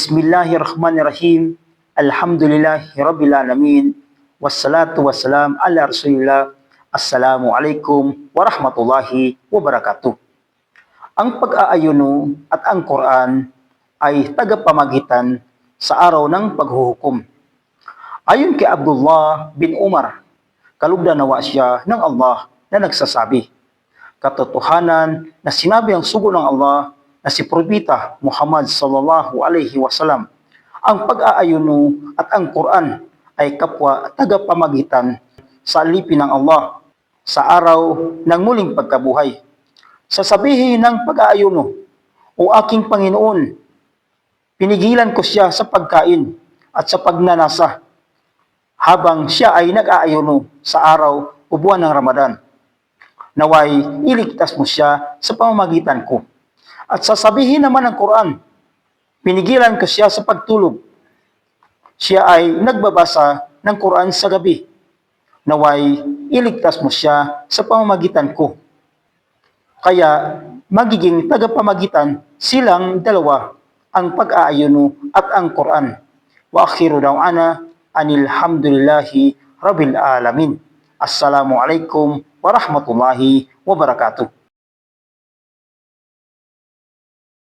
Bismillahirrahmanirrahim. Alhamdulillahi Rabbil Alamin. Wassalatu wassalam ala Rasulillah. Assalamualaikum warahmatullahi wabarakatuh. Ang pag-aayuno at ang Quran ay tagapamagitan sa araw ng paghuhukom. Ayon kay Abdullah bin Umar, kalugdan nawa siya ng Allah na nagsasabi, katotohanan na sinabi ang sugo ng Allah na si Propeta Muhammad sallallahu alaihi wasallam, ang pag-aayuno at ang Quran ay kapwa tagapamagitan sa alipin ng Allah sa araw ng muling pagkabuhay. Sasabihin ng pag-aayuno, O aking Panginoon, pinigilan ko siya sa pagkain at sa pagnanasa habang siya ay nag-aayuno sa araw o buwan ng Ramadan. Naway iligtas mo siya sa pamamagitan ko. At sasabihin naman ng Quran, pinigilan ko siya sa pagtulog. Siya ay nagbabasa ng Quran sa gabi. Naway iligtas mo siya sa pamamagitan ko. Kaya magiging tagapamagitan silang dalawa, ang pag-aayuno at ang Quran. Wa akhiru da'wana anil hamdulillahi rabbil alamin. Assalamualaikum warahmatullahi wabarakatuh.